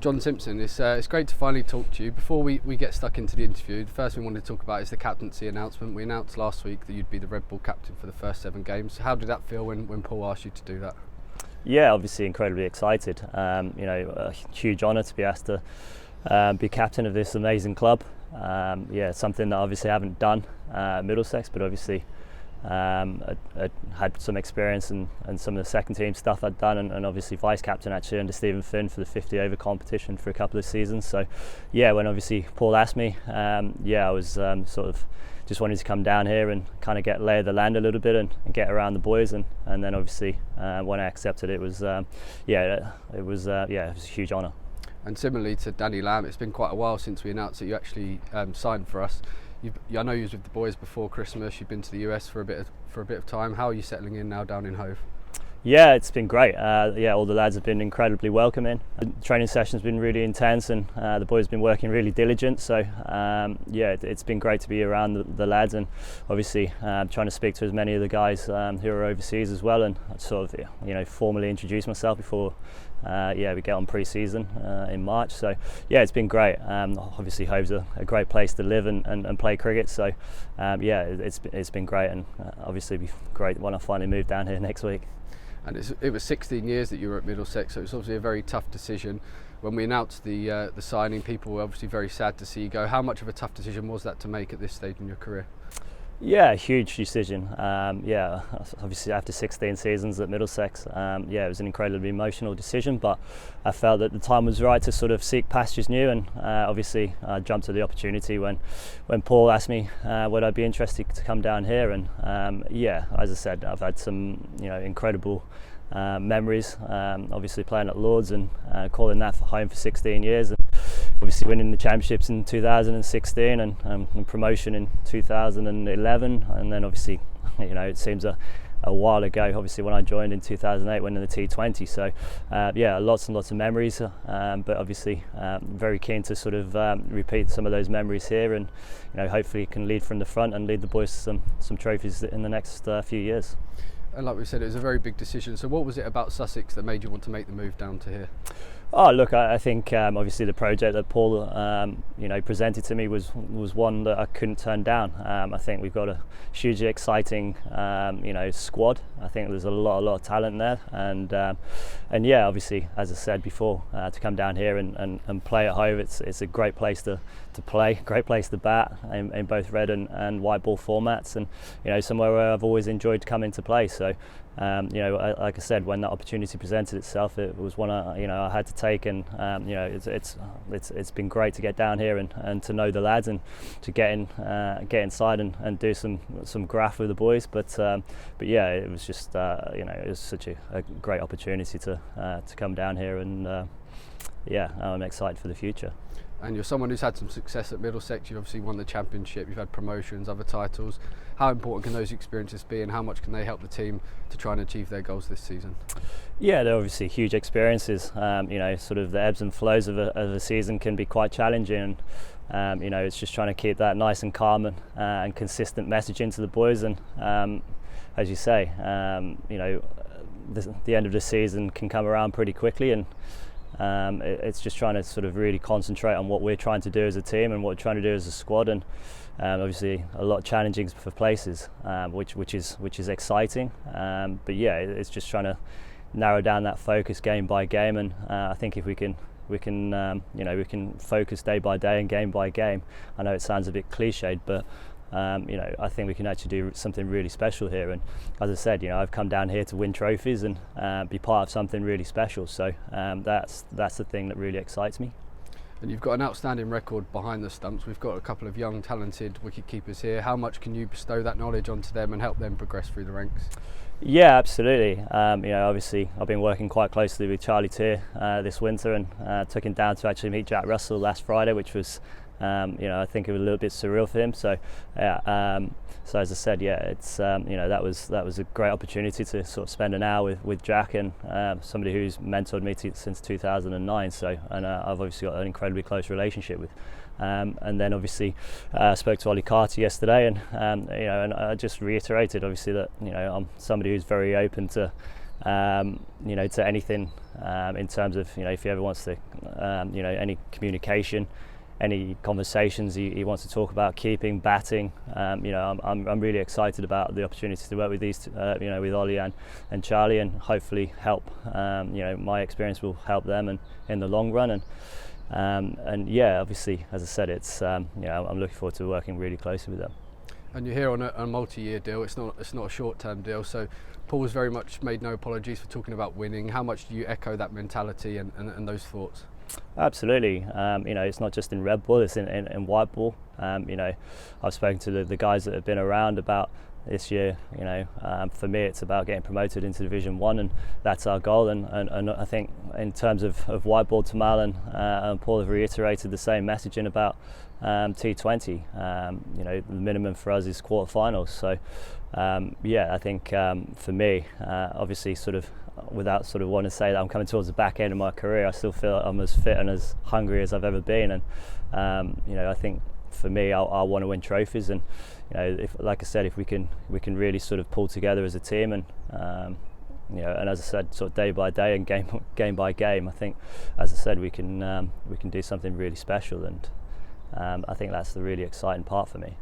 John Simpson, it's great to finally talk to you. Before we get stuck into the interview, the first thing we wanted to talk about is the captaincy announcement. We announced last week that you'd be the Red Bull captain for the first 7 games. How did that feel when Paul asked you to do that? Yeah, obviously incredibly excited. A huge honour to be asked to be captain of this amazing club. Something that obviously I haven't done at Middlesex, but obviously I had some experience and some of the second team stuff I'd done, and obviously vice captain actually under Stephen Finn for the 50 over competition for a couple of seasons. So yeah, when obviously Paul asked me, I was sort of just wanted to come down here and kind of lay of the land a little bit and get around the boys, and then obviously when I accepted it was a huge honour. And similarly to Danny Lamb, it's been quite a while since we announced that you actually signed for us. I know you was with the boys before Christmas. You've been to the US for a bit of time. How are you settling in now down in Hove? Yeah, it's been great. All the lads have been incredibly welcoming. The training session's been really intense, and the boys have been working really diligent. So it's been great to be around the lads, and obviously trying to speak to as many of the guys who are overseas as well, and sort of formally introduce myself before we get on pre-season in March. So yeah, it's been great. Obviously Hove's a great place to live and play cricket. So it's been great, and obviously it'll be great when I finally move down here next week. And it was 16 years that you were at Middlesex, so it was obviously a very tough decision. When we announced the signing, people were obviously very sad to see you go. How much of a tough decision was that to make at this stage in your career? Yeah, huge decision. Obviously after 16 seasons at Middlesex, it was an incredibly emotional decision, but I felt that the time was right to sort of seek pastures new, and obviously I jumped at the opportunity when Paul asked me would I be interested to come down here, and as I said, I've had some incredible memories, obviously playing at Lords and calling that home for 16 years, and obviously winning the championships in 2016 and promotion in 2011, and then obviously it seems a while ago obviously when I joined in 2008 winning the T20. So lots and lots of memories, but obviously very keen to sort of repeat some of those memories here, and hopefully can lead from the front and lead the boys to some trophies in the next few years. And like we said, it was a very big decision. So what was it about Sussex that made you want to make the move down to here? Oh, look, I think obviously the project that Paul presented to me was one that I couldn't turn down. I think we've got a hugely exciting squad. I think there's a lot of talent there, and obviously, as I said before, to come down here and play at home, it's a great place to play, great place to bat in both red and white ball formats, and somewhere where I've always enjoyed coming to play. So like I said, when that opportunity presented itself, it was one I had to take, and it's been great to get down here and to know the lads and to get inside and do some graft with the boys. But it was just it was such a great opportunity to come down here, and I'm excited for the future. And you're someone who's had some success at Middlesex. You've obviously won the championship, you've had promotions, other titles. How important can those experiences be, and how much can they help the team to try and achieve their goals this season? Yeah, they're obviously huge experiences. Sort of the ebbs and flows of a season can be quite challenging, and it's just trying to keep that nice and calm and consistent message into the boys. And as you say, the end of the season can come around pretty quickly, and it's just trying to sort of really concentrate on what we're trying to do as a team and what we're trying to do as a squad, and obviously a lot of challenging for places, which is exciting. It's just trying to narrow down that focus game by game, and I think if we can focus day by day and game by game. I know it sounds a bit cliched, but I think we can actually do something really special here. And as I said, I've come down here to win trophies and be part of something really special. So that's the thing that really excites me. And you've got an outstanding record behind the stumps. We've got a couple of young, talented wicket keepers here. How much can you bestow that knowledge onto them and help them progress through the ranks? Yeah, absolutely. Obviously I've been working quite closely with Charlie Tier this winter, and took him down to actually meet Jack Russell last Friday, which was I think it was a little bit surreal for him. So so as I said, it's that was a great opportunity to sort of spend an hour with Jack, and somebody who's mentored me since 2009. So I've obviously got an incredibly close relationship with. And then obviously spoke to Ollie Carter yesterday, and I just reiterated obviously that I'm somebody who's very open to to anything in terms of, if he ever wants to, any communication, any conversations he wants to talk about, keeping, batting. I'm really excited about the opportunity to work with these, with Ollie and Charlie, and hopefully help. My experience will help them and in the long run. And obviously, as I said, it's I'm looking forward to working really closely with them. And you're here on a multi-year deal. It's not a short-term deal. So Paul's very much made no apologies for talking about winning. How much do you echo that mentality and those thoughts? Absolutely. It's not just in red ball, it's in white ball. I've spoken to the guys that have been around about this year. For me, it's about getting promoted into Division 1, and that's our goal. And I think in terms of white ball, Tamal and Paul have reiterated the same messaging about T20. The minimum for us is quarterfinals. So I think for me, obviously, sort of without sort of wanting to say that I'm coming towards the back end of my career, I still feel I'm as fit and as hungry as I've ever been. And I think for me, I want to win trophies. And if, like I said, if we can really sort of pull together as a team, and and as I said, sort of day by day and game by game, I think, as I said, we can do something really special. And I think that's the really exciting part for me.